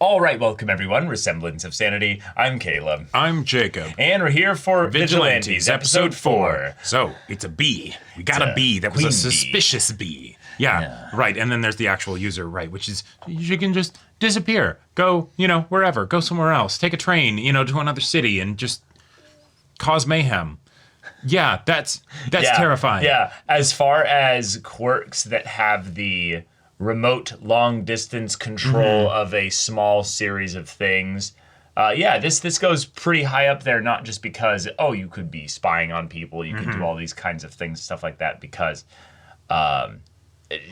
All right, welcome everyone. Semblance of Sanity. I'm Caleb. I'm Jacob. And we're here for Vigilantes, episode 4. So, it's a bee. We got a bee that was a suspicious bee. Yeah, right. And then there's the actual user, right, which is you can just disappear. Go, wherever. Go somewhere else. Take a train, to another city and just cause mayhem. Yeah, that's terrifying. Yeah, as far as quirks that have the remote long-distance control of a small series of things, this goes pretty high up there, not just because, you could be spying on people, you could do all these kinds of things, stuff like that, because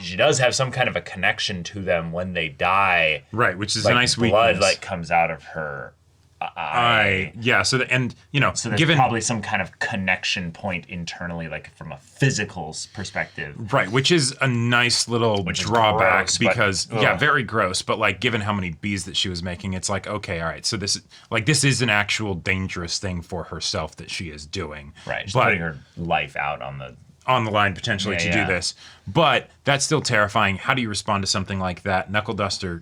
she does have some kind of a connection to them when they die. Right, which is a nice blood, weakness. comes out of her eye. So there's given probably some kind of connection point internally, from a physical perspective. Right, which is a nice little drawback gross, because very gross. But given how many bees that she was making, it's okay, all right. So this is an actual dangerous thing for herself that she is doing. Right, she's putting her life out on the line potentially to do this. But that's still terrifying. How do you respond to something like that? Knuckle Duster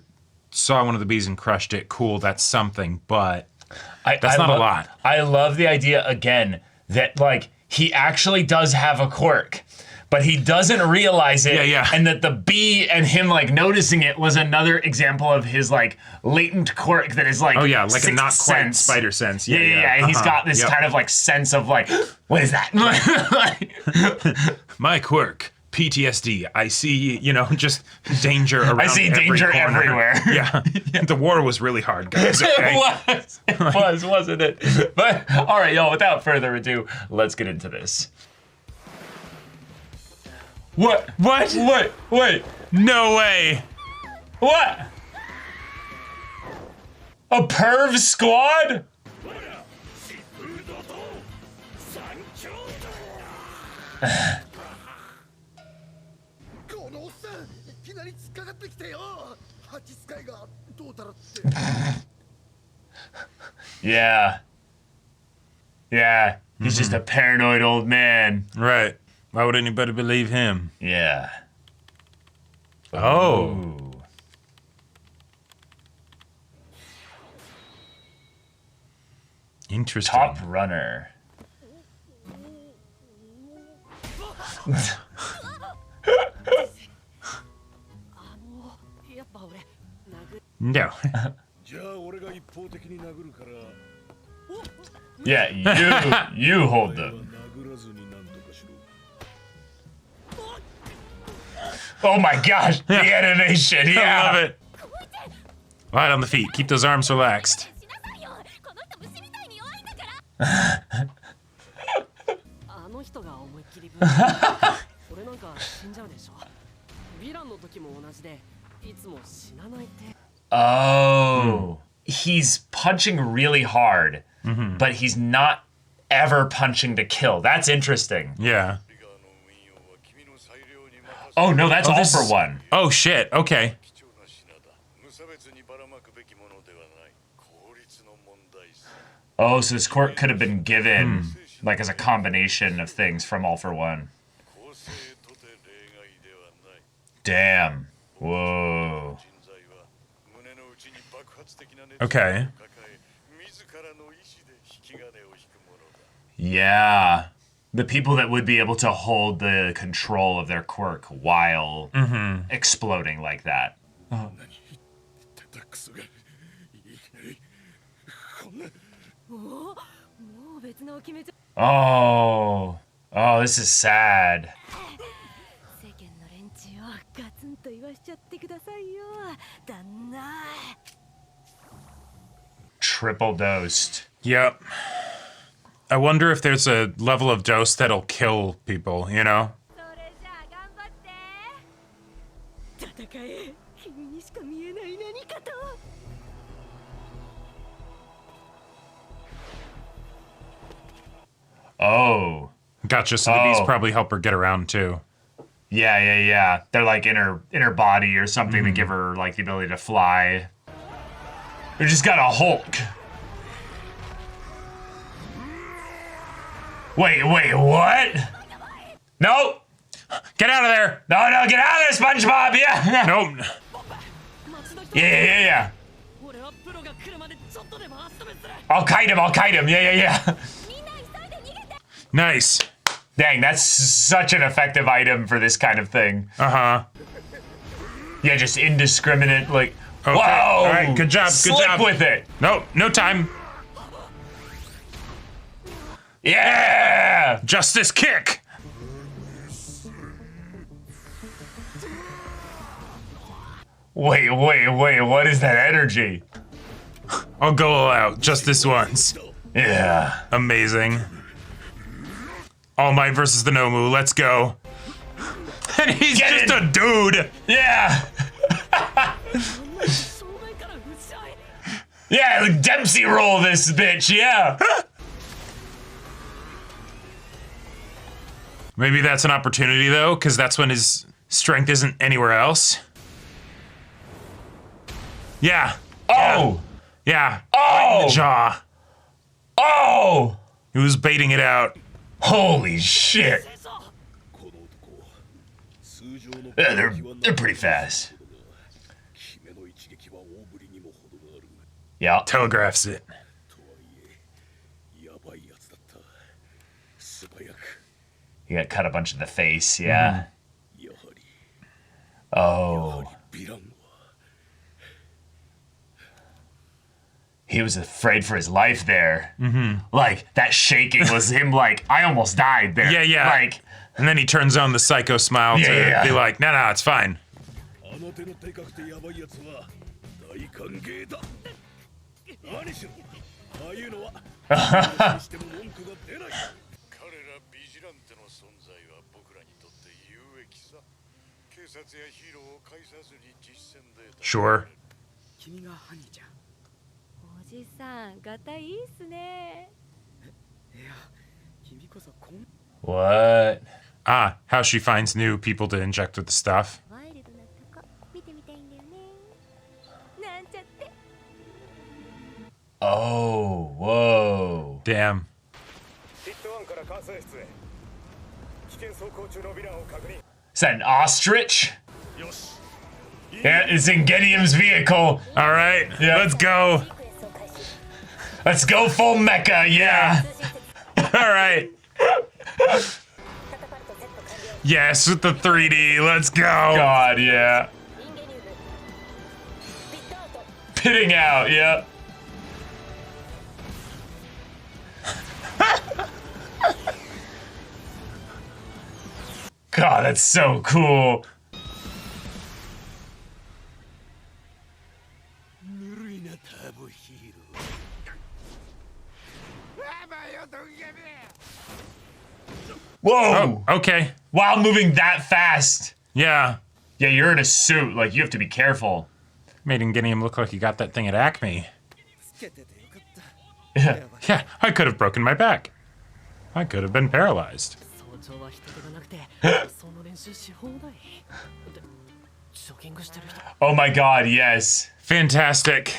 saw one of the bees and crushed it. Cool, that's something, but that's not a lot. I love the idea, again, that, he actually does have a quirk, but he doesn't realize it. Yeah. And that the bee and him, noticing it was another example of his, latent quirk that is, a not quite sense. spider sense. Yeah. And he's got this kind of, sense of, what is that? My quirk. PTSD. I see, just danger around. I see danger everywhere. Yeah. The war was really hard, guys. Okay? It was, wasn't it? But all right, y'all. Without further ado, let's get into this. What? Wait. No way. What? A perv squad? Yeah. He's just a paranoid old man. Right. Why would anybody believe him? Yeah. Oh. Ooh. Interesting. Top runner. No. Yeah, you hold them. Oh my gosh, the animation, yeah. I love it. Right on the feet. Keep those arms relaxed. Oh. He's punching really hard, but he's not ever punching to kill. That's interesting. Yeah. Oh, no, that's all for one. Oh, shit. Okay. Oh, so this quirk could have been given, as a combination of things from All for One. Damn. Whoa. Okay. Yeah. The people that would be able to hold the control of their quirk while exploding like that. Oh. Oh, this is sad. Triple dosed. Yep. I wonder if there's a level of dose that'll kill people, Oh. Gotcha, so the bees probably help her get around, too. Yeah. They're in her body or something to give her, the ability to fly. We just got a Hulk. Wait, what? Nope. Get out of there! No, get out of there, SpongeBob! Yeah! Nope. Yeah. I'll kite him, I'll kite him. Yeah. Nice. Dang, that's such an effective item for this kind of thing. Uh-huh. Yeah, just indiscriminate, like, Okay. whoa! All right, good job, good Slick job. with it. No time. Yeah! Justice kick. Wait, what is that energy? I'll go all out just this once. Yeah. Amazing. All Might versus the Nomu. Let's go. And he's Get just in. a dude. Yeah! Yeah, like Dempsey roll this bitch, yeah! Maybe that's an opportunity though, because that's when his strength isn't anywhere else. Yeah. Oh! Yeah. Oh! Right in the jaw. Oh! He was baiting it out. Holy shit! Yeah, they're pretty fast. Yeah. Telegraphs it. He got cut a bunch in the face, yeah. Oh. He was afraid for his life there. Like, that shaking was him like, I almost died there. Yeah. Like, And then he turns on the psycho smile to Yeah. be like, no, it's fine. Sure. 君がハニーちゃん。おじさん、ガタイいっすね。いや、君こそこん what? Ah, how she finds new people to inject with the stuff. ワイルドなとこ見てみたいんだよね。なんちゃって。 Oh, whoa. Damn. Is that an ostrich? Yeah, it's in Gedium's vehicle. All right, Yeah. let's go. Let's go full mecha, yeah. All right. Yes, with the 3D. Let's go. God, yeah. Pitting out, yep. God, that's so cool. Whoa! Oh, okay. While moving that fast. Yeah. Yeah, you're in a suit. Like, you have to be careful. Made him look like he got that thing at Acme. つけててよかった。 Yeah. Yeah, I could have broken my back. I could have been paralyzed. 早朝は人手がなくて、その練習し放題。で、ジョギングしてる人。 Oh my god, yes. Fantastic.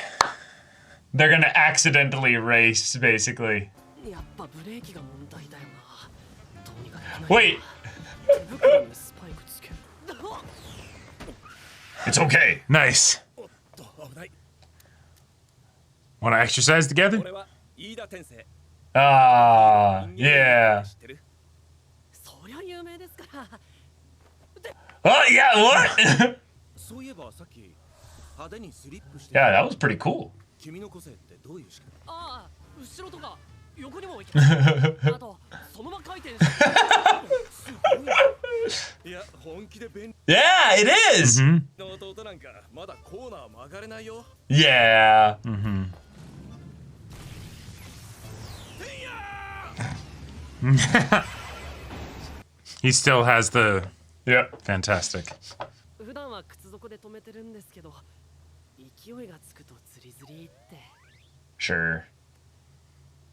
They're gonna accidentally race, basically. やっぱブレーキが問題だよな。どうにかできない。 Wait, 手袋にスパイクつける。 it's okay. Nice. おっと、危ない。 Want to exercise together? 俺は飯田天聖。 Ah, yeah. 知ってる？そりゃ有名ですから。 Oh, yeah, what? そういえばさっき派手にスリップして Yeah, that was pretty cool. 君の個性ってどういう仕組ああ、後ろとか横にも行けます。あと、そのまま回転して。みいや本気で便 Yeah, it is. うん。利の弟なんかまだコーナー曲がれないよ Yeah. He still has the Yep. fantastic. 普段は靴底で止めてるんですけど、勢いがつくとズリズリって。 Sure.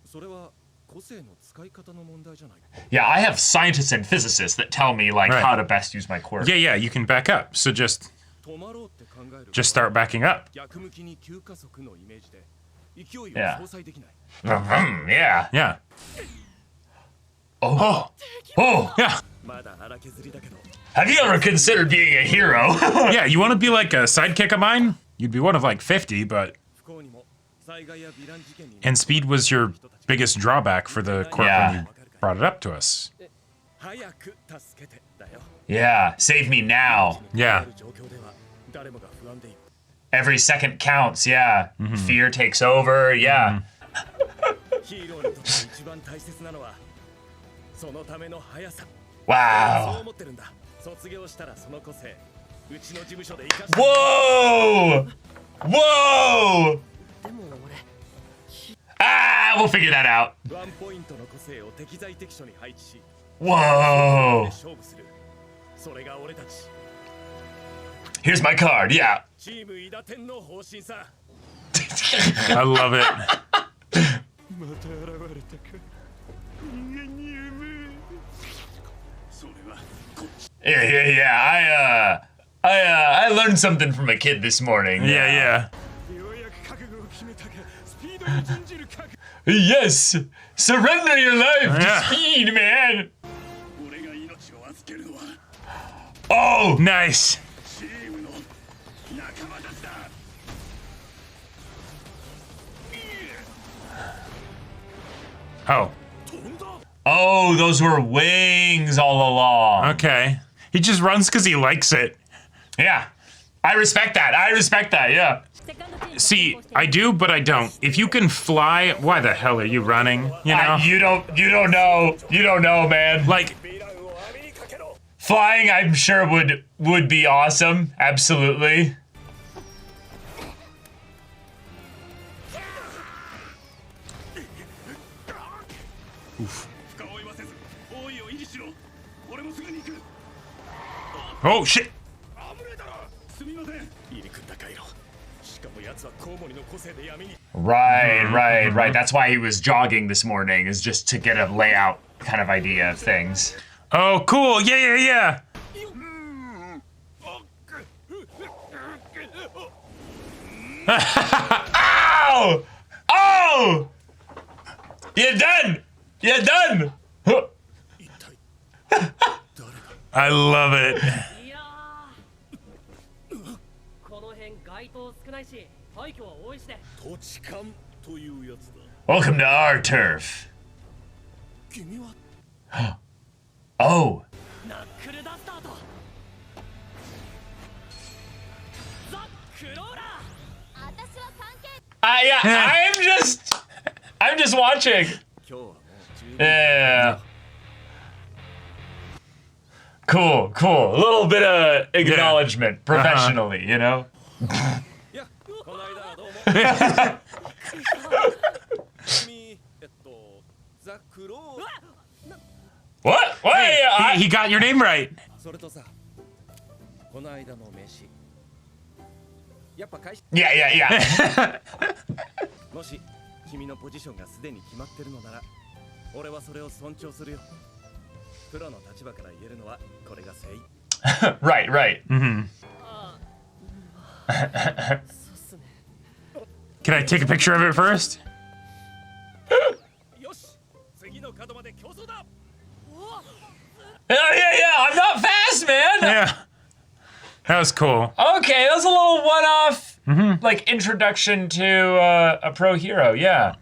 それは個性の使い方の問題じゃない Yeah, I have scientists and physicists that tell me, like, Right. how to best use my quirk. Yeah, you can back up. So just 止まろうって考える just start backing up. 逆向きに急加速のイメージで勢いを Yeah. 相殺できない Yeah. Yeah. Oh. Oh. Yeah. まだ荒削りだけど Have you ever considered being a hero? Yeah, you want to be like a sidekick of mine? You'd be one of like 50, but And speed was your biggest drawback for the quirk Yeah. when you brought it up to us. Yeah, save me now. Yeah. Every second counts, yeah. Fear takes over, yeah. Wow. Whoa! Whoa! Ah, we'll figure that out. Whoa! Here's my card, yeah. I love it. Yeah. I learned something from a kid this morning. Yeah. Yes! Surrender your life Yeah. to speed, man! Oh! Nice. Oh, Oh, those were wings all along. okay. He just runs because he likes it. Yeah. I respect that, yeah. See, I do, but I don't. If you can fly, why the hell are you running? You know? You don't know, man. Like, Flying, I'm sure would be awesome. Absolutely. oh shit. Right. That's why he was jogging this morning, is just to get a layout kind of idea of things. Oh, cool. Yeah. Ow! Oh! You're done! Huh. I love it. いやーこの辺街灯少ないし廃墟は多いしで Welcome to our turf. Oh. ナックルダスターとザ・クローラー Yeah, I'm just watching. Yeah. Cool. A little bit of acknowledgement professionally, you know? What? He got your name right. それとさこの間の飯やっぱ会社 Yeah. もし君のポジションがすでに決まってるのなら俺はそれを尊重するよプロの立場から言えるのはこれが誠意 Right. Can I take a picture of it first? よし次の角まで競争だ Yeah. I'm not fast, man. Yeah. That was cool. Okay, that was a little one-off, like introduction to a pro hero. Yeah.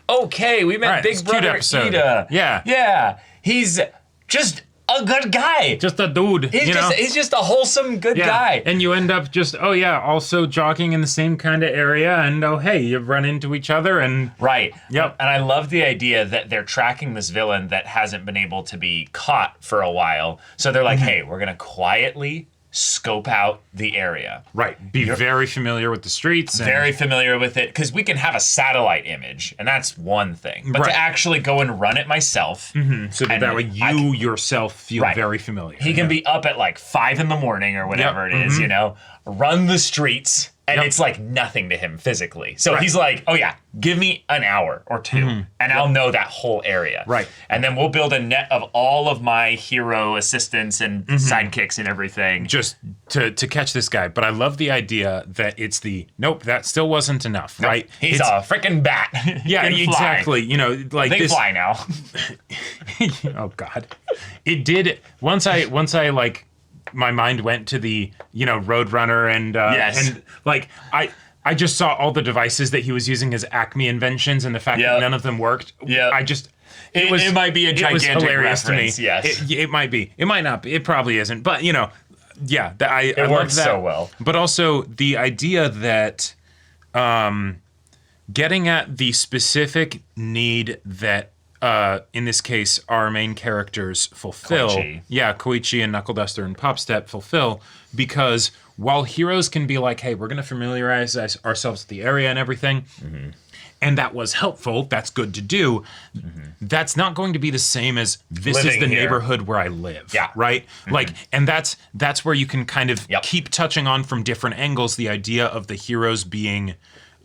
Okay, we met All right, Big it's a cute Brother episode. Ida. Yeah. Yeah. He's just a good guy. Just a dude. He's just a wholesome good guy. And you end up just, also jogging in the same kind of area, and hey, you run into each other, and Right. Yep. And I love the idea that they're tracking this villain that hasn't been able to be caught for a while. So they're like, hey, we're gonna quietly scope out the area. be very familiar with the streets. And, Very familiar with it, because we can have a satellite image, and that's one thing. But Right. to actually go and run it myself, so that, and way I you yourself feel Right. very familiar. he can be up at like 5 a.m. or whatever it is, you know, run the streets, and Yep. it's like nothing to him physically. So Right. he's like, oh yeah, give me an hour or two, and I'll know that whole area. Right. And then we'll build a net of all of my hero assistants and sidekicks and everything. just to catch this guy. But I love the idea that it's nope, that still wasn't enough, right? He's It's- a freaking bat. yeah, Can fly. exactly. You know, like They this. fly now. Oh God, it did. Once I like, my mind went to the Roadrunner and Yes. and like I just saw all the devices that he was using as Acme inventions, and the fact that none of them worked. Yeah. It might be a gigantic hilarious reference, to me. yes. It might be. It might not be. It probably isn't. But, I It love works that. so well. But also the idea that getting at the specific need that, in this case, our main characters fulfill. Koichi. Yeah, Koichi and Knuckle Duster and Popstep fulfill, because while heroes can be like, hey, we're going to familiarize ourselves with the area and everything, and that was helpful, that's good to do, that's not going to be the same as this is Living the here. neighborhood where I live. Yeah. Right? Like, and that's where you can kind of Yep. keep touching on from different angles the idea of the heroes being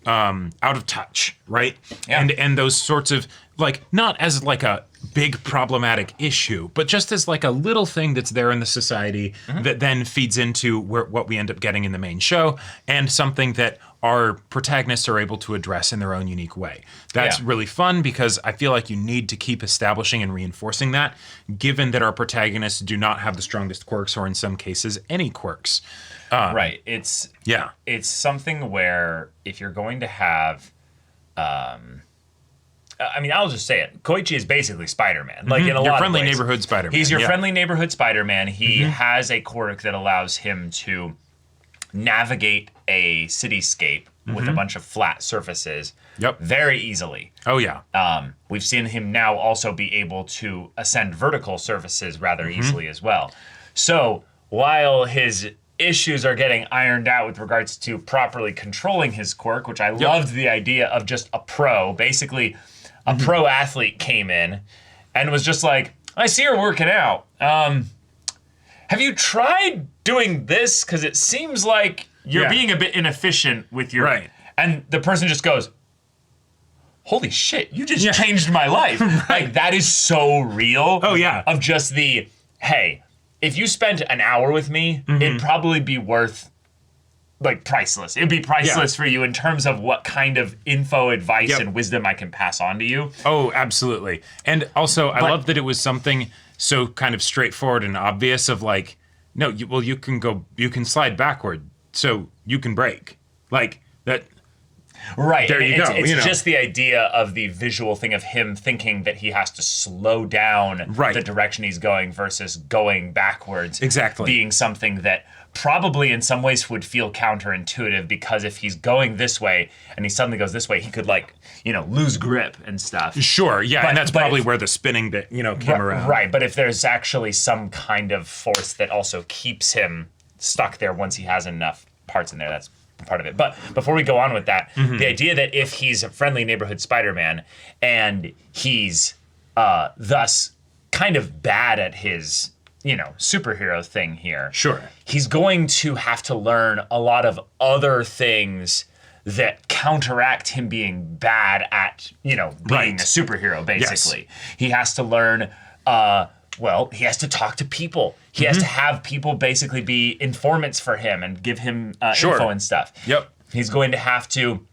out of touch, right? Yeah. And those sorts of, like, not as like a big problematic issue, but just as like a little thing that's there in the society that then feeds into what we end up getting in the main show, and something that our protagonists are able to address in their own unique way. That's really fun, because I feel like you need to keep establishing and reinforcing that, given that our protagonists do not have the strongest quirks, or in some cases, any quirks. Right. It's something where if you're going to have, I'll just say it. Koichi is basically Spider-Man. Like, in a Your lot friendly of ways. neighborhood Spider-Man. He's your yeah. friendly neighborhood Spider-Man. He has a quirk that allows him to navigate a cityscape with a bunch of flat surfaces very easily. Oh, yeah. We've seen him now also be able to ascend vertical surfaces rather easily as well. So while his issues are getting ironed out with regards to properly controlling his quirk, which I loved the idea of just a pro, basically a pro athlete came in and was just like, I see you're working out. Have you tried doing this? Because it seems like you're being a bit inefficient with your... Right. And the person just goes, holy shit, you just changed my life. Like, that is so real. Oh, yeah. Of just the, hey, if you spent an hour with me, it'd probably be worth, like, priceless. It'd be priceless for you in terms of what kind of info, advice, and wisdom I can pass on to you. Oh, absolutely. And also, I love that it was something so kind of straightforward and obvious of like, no, you can slide backward, so you can brake. Like, that... Right. There you go. It's just the idea of the visual thing of him thinking that he has to slow down the direction he's going versus going backwards. Exactly. Being something that probably in some ways would feel counterintuitive, because if he's going this way and he suddenly goes this way, he could lose grip and stuff. Sure, yeah, But- and that's but probably if- where the spinning bit, came around. Right, but if there's actually some kind of force that also keeps him stuck there once he has enough parts in there, that's part of it. But before we go on with that, the idea that if he's a friendly neighborhood Spider-Man and he's thus kind of bad at his, superhero thing here. Sure. He's going to have to learn a lot of other things that counteract him being bad at, being a superhero, basically. Yes. He has to learn, he has to talk to people. He has to have people basically be informants for him and give him info and stuff. Yep. He's going to have to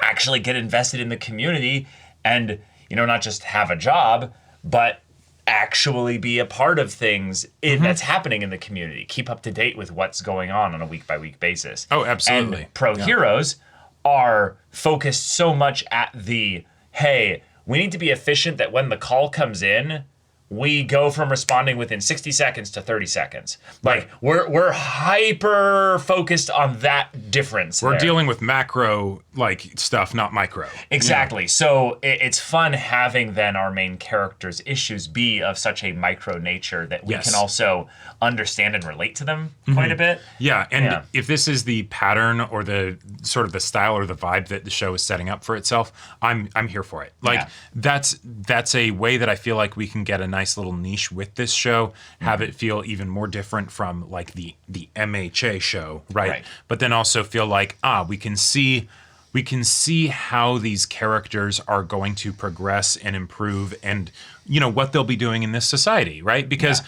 actually get invested in the community and, not just have a job, but actually be a part of things that's happening in the community. Keep up to date with what's going on a week-by-week basis. Oh, absolutely. And pro heroes are focused so much at the, hey, we need to be efficient that when the call comes in, we go from responding within 60 seconds to 30 seconds. Like, we're hyper focused on that difference. We're dealing with macro, stuff, not micro. Exactly. So it's fun having then our main character's issues be of such a micro nature that we can also understand and relate to them quite a bit. Yeah, and if this is the pattern or the sort of the style or the vibe that the show is setting up for itself, I'm here for it. That's a way that I feel like we can get a nice little niche with this show, have it feel even more different from the MHA show, right? But then also feel like we can see how these characters are going to progress and improve, and what they'll be doing in this society, right? Because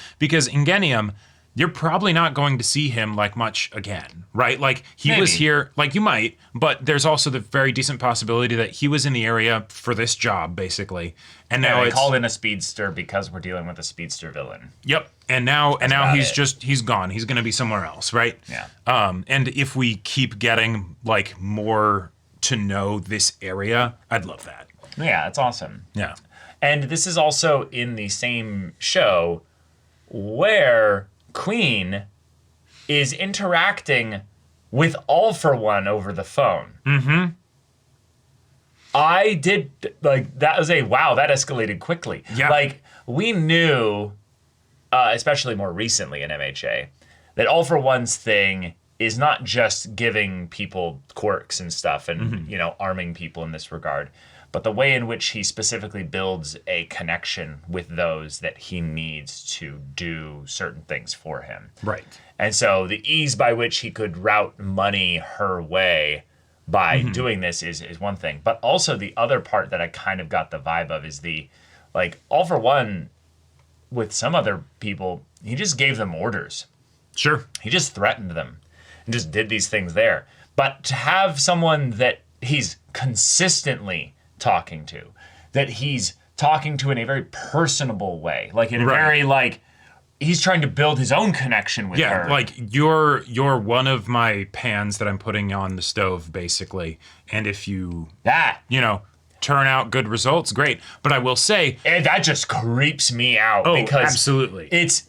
Ingenium, you're probably not going to see him like much again, right? Like he was Maybe. here, like you might, but there's also the very decent possibility that he was in the area for this job, basically, and now They it's called in a speedster because we're dealing with a speedster villain. yep, and now about he's gone. He's going to be somewhere else, right? Yeah. And if we keep getting like more to know this area, I'd love that. Yeah, it's awesome. Yeah. And this is also in the same show where Queen is interacting with All for One over the phone. Mm-hmm. I did, like, that was wow, that escalated quickly. Yeah. Like, we knew, especially more recently in MHA, that All for One's thing is not just giving people quirks and stuff and, arming people in this regard, but the way in which he specifically builds a connection with those that he needs to do certain things for him. Right. And so the ease by which he could route money her way by doing this is one thing. But also the other part that I kind of got the vibe of is All for One, with some other people, he just gave them orders. Sure. He just threatened them and just did these things there. But to have someone that he's consistently talking to, that he's talking to in a very personable way, like in a Right. very he's trying to build his own connection with her. Yeah, like you're one of my pans that I'm putting on the stove, basically. And if you that. turn out good results, great. But I will say, And that just creeps me out oh, because absolutely. it's,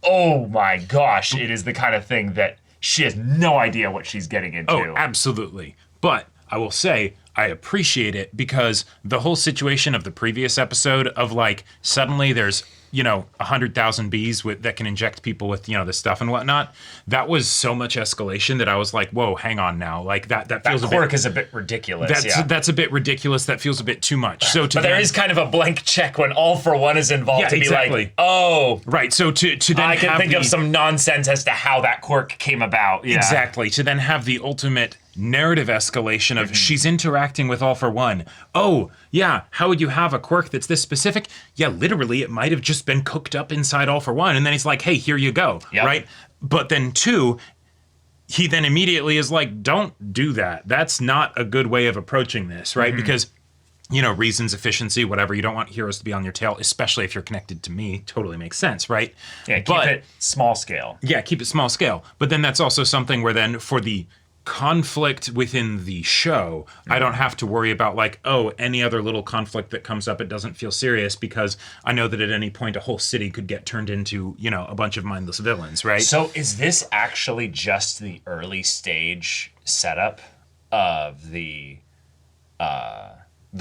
oh my gosh, it is the kind of thing that she has no idea what she's getting into. Oh, absolutely. But I will say, I appreciate it because the whole situation of the previous episode of suddenly there's 100,000 bees that can inject people with this stuff and whatnot. That was so much escalation that I was like, whoa, hang on now. Like that feels that quirk is a bit ridiculous. that's a bit ridiculous. That feels a bit too much. So But there is kind of a blank check when All for One is involved to be like, oh, right. So to then I can have think of some nonsense as to how that quirk came about. Yeah. Exactly. To then have the ultimate narrative escalation of she's interacting with All for One. Oh, yeah, how would you have a quirk that's this specific? Yeah, literally, it might have just been cooked up inside All for One. And then he's like, hey, here you go. Yep. Right? But then two, he then immediately is like, don't do that. That's not a good way of approaching this, right? Because reasons, efficiency, whatever. You don't want heroes to be on your tail, especially if you're connected to me. Totally makes sense, right? Yeah, keep it small scale. Yeah, keep it small scale. But then that's also something where then for the conflict within the show, I don't have to worry about any other little conflict that comes up, it doesn't feel serious because I know that at any point a whole city could get turned into, a bunch of mindless villains, right? So is this actually just the early stage setup of the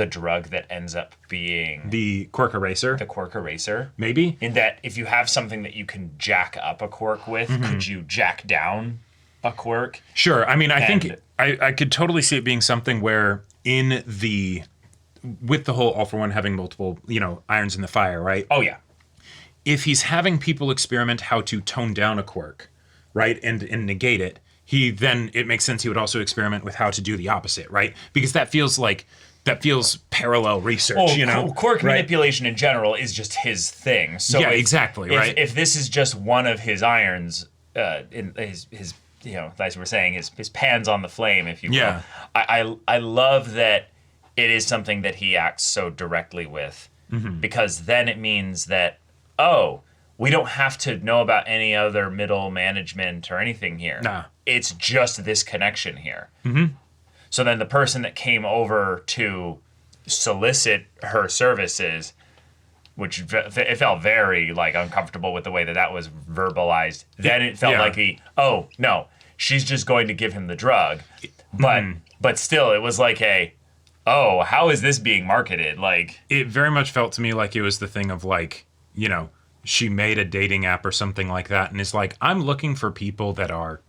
drug that ends up being The quirk eraser, the quirk eraser? maybe? In that if you have something that you can jack up a quirk with, could you jack down a quirk? Sure. I mean, I think And- I could totally see it being something where with the whole All for One having multiple, irons in the fire, right? Oh yeah. If he's having people experiment how to tone down a quirk, right, and negate it, it makes sense he would also experiment with how to do the opposite, right? Because that feels parallel research, Quirk right? manipulation in general is just his thing. So Yeah, exactly, right. If this is just one of his irons, in his as we're saying, his pans on the flame, if you will. Yeah. I love that it is something that he acts so directly with, because then it means that, we don't have to know about any other middle management or anything here. Nah. It's just this connection here. So then the person that came over to solicit her services, which it felt very uncomfortable with the way that was verbalized. Then it felt like no, she's just going to give him the drug. But still, it was how is this being marketed? It very much felt to me like it was the thing of she made a dating app or something like that and is like, I'm looking for people that are,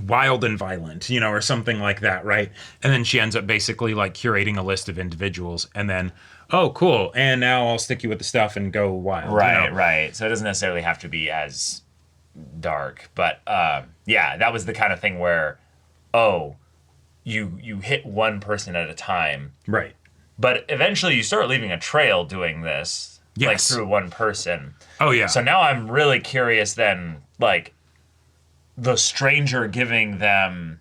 wild and violent, or something like that, right? And then she ends up basically curating a list of individuals and then, oh, cool, and now I'll stick you with the stuff and go wild. Right. So it doesn't necessarily have to be as dark. But that was the kind of thing where, you hit one person at a time. Right. But eventually you start leaving a trail doing this. like Yes. through one person. Oh yeah. So now I'm really curious then, like, the stranger giving them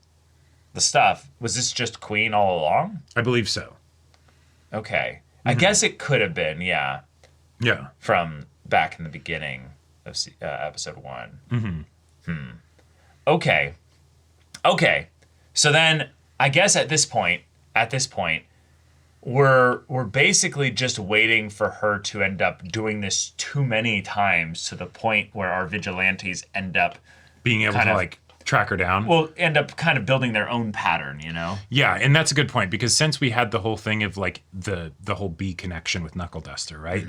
the stuff, was this just Queen all along? I believe so. Okay. I guess it could have been, yeah, Yeah. from back in the beginning of episode 1. Okay. Okay. So then I guess at this point, we're basically just waiting for her to end up doing this too many times to the point where our vigilantes end up Being able to like track her down. end up kind of building their own pattern, you know? Yeah, and that's a good point because since we had the whole thing of like the whole B connection with Knuckle Duster, right?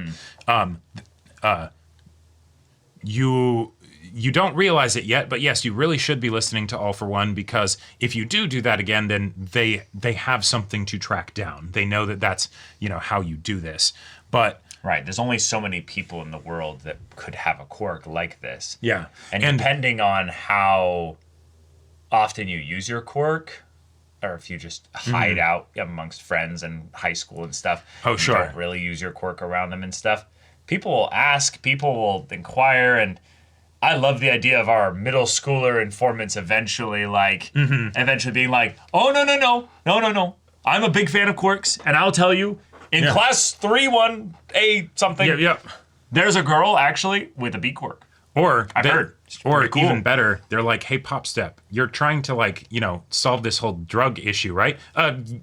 You don't realize it yet, but yes, you really should be listening to All for One because if you do that again, then they have something to track down. They know that that's, you know, how you do this. But Right. There's only so many people in the world that could have a quirk like this. yeah, And depending on how often you use your quirk, or if you just hide out amongst friends in high school and stuff, Oh, you sure. don't really use your quirk around them and stuff, people will ask, people will inquire, and I love the idea of our middle schooler informants eventually being like, oh, no. I'm a big fan of quirks, and I'll tell you, in class 3-1A something, there's a girl actually with a B quirk. Or I've heard. It's or pretty cool. even better, they're like, "Hey, Pop Step, you're trying to like, you know, solve this whole drug issue, right?"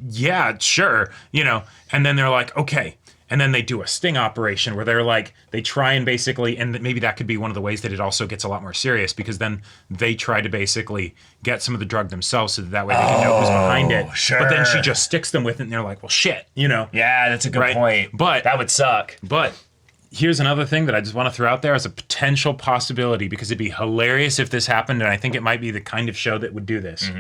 Yeah, sure, you know. And then they're like, "Okay." And then they do a sting operation where they're like, they try and basically, and maybe that could be one of the ways that it also gets a lot more serious because then they try to basically get some of the drug themselves so that way they can know who's behind it. Sure. But then she just sticks them with it and they're like, well, shit, you know. Yeah, that's a good Right. point. But- that would suck. But here's another thing that I just want to throw out there as a potential possibility because it'd be hilarious if this happened, and I think it might be the kind of show that would do this.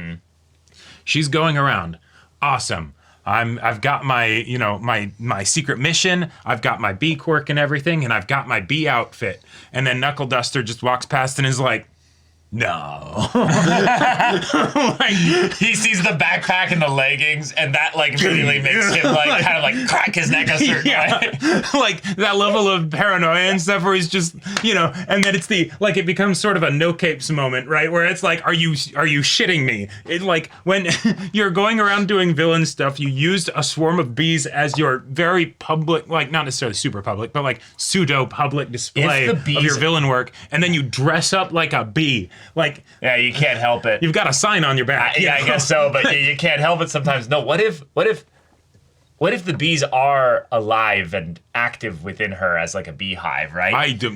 She's going around. Awesome. I've got my, you know, my secret mission. I've got my B quirk and everything, and I've got my B outfit. And then Knuckle Duster just walks past and is like, no. Like, he sees the backpack and the leggings, and that like immediately makes him like kind of like crack his neck a certain way. Like that level of paranoia and stuff where he's just, you know, and then it's the like it becomes sort of a no capes moment, right? Where it's like, are you shitting me? It like when you're going around doing villain stuff, you used a swarm of bees as your very public, like not necessarily super public, but like pseudo public display If the of bees- your villain work, and then you dress up like a bee. Like Yeah, you can't help it. you've got a sign on your back. Yeah, I guess so, but you can't help it sometimes. No, what if the bees are alive and active within her as like a beehive, right? I do.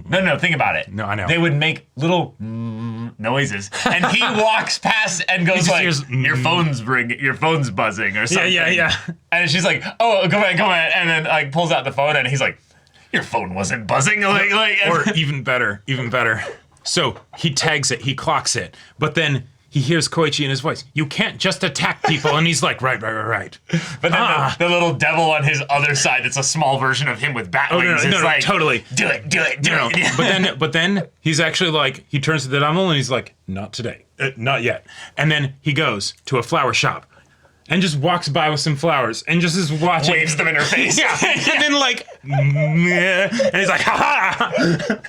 No, think about it. No, I know. They would make little noises, and he walks past and goes just like, hears, your phone's buzzing or something. Yeah. And she's like, oh, come on, and then like pulls out the phone, and he's like, your phone wasn't buzzing, like Or even better. So he tags it, he clocks it, but then he hears Koichi in his voice. You can't just attack people, and he's like, right. But then the little devil on his other side, it's a small version of him with bat wings. no, is like, totally. Do it. But then he's actually like, he turns to the devil and he's like, not today, not yet. And then he goes to a flower shop and just walks by with some flowers and just is watching. Waves them in her face. Yeah, and then like, and he's like, ha.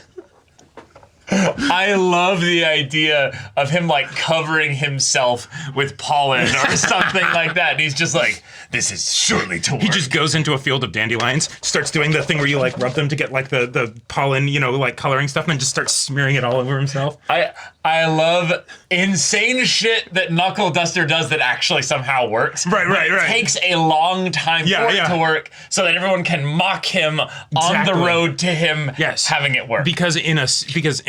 I love the idea of him like covering himself with pollen or something like that. And he's just like, this is surely to work. He just goes into a field of dandelions, starts doing the thing where you like rub them to get like the pollen, you know, like coloring stuff, and then just starts smearing it all over himself. I love insane shit that Knuckle Duster does that actually somehow works. Right. It takes a long time for it to work so that everyone can mock him on the road to him having it work. Because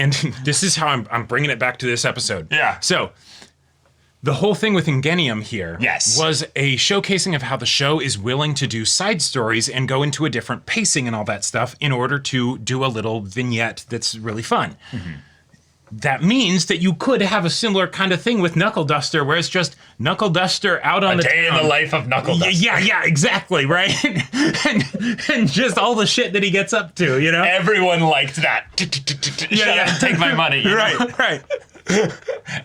and this is how I'm bringing it back to this episode. Yeah. So the whole thing with Ingenium here was a showcasing of how the show is willing to do side stories and go into a different pacing and all that stuff in order to do a little vignette that's really fun. Mm-hmm. That means that you could have a similar kind of thing with Knuckle Duster, where it's just Knuckle Duster out on a day in the life of Knuckle Duster. Yeah, exactly, right? and just all the shit that he gets up to, you know? Everyone liked that. Shut up and take my money. Right.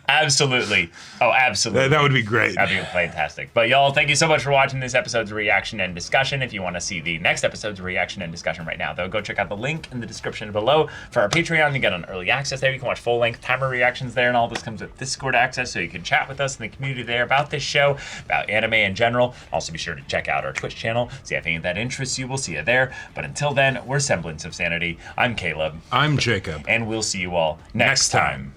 Absolutely. Oh, absolutely. That would be great. That'd be fantastic. But y'all, thank you so much for watching this episode's reaction and discussion. If you want to see the next episode's reaction and discussion right now, though, go check out the link in the description below for our Patreon. You get an early access there. You can watch full-length timer reactions there, and all this comes with Discord access, so you can chat with us in the community there about this show, about anime in general. Also, be sure to check out our Twitch channel, see if any of that interests you. We'll see you there. But until then, we're Semblance of Sanity. I'm Caleb. I'm Jacob. And we'll see you all next time.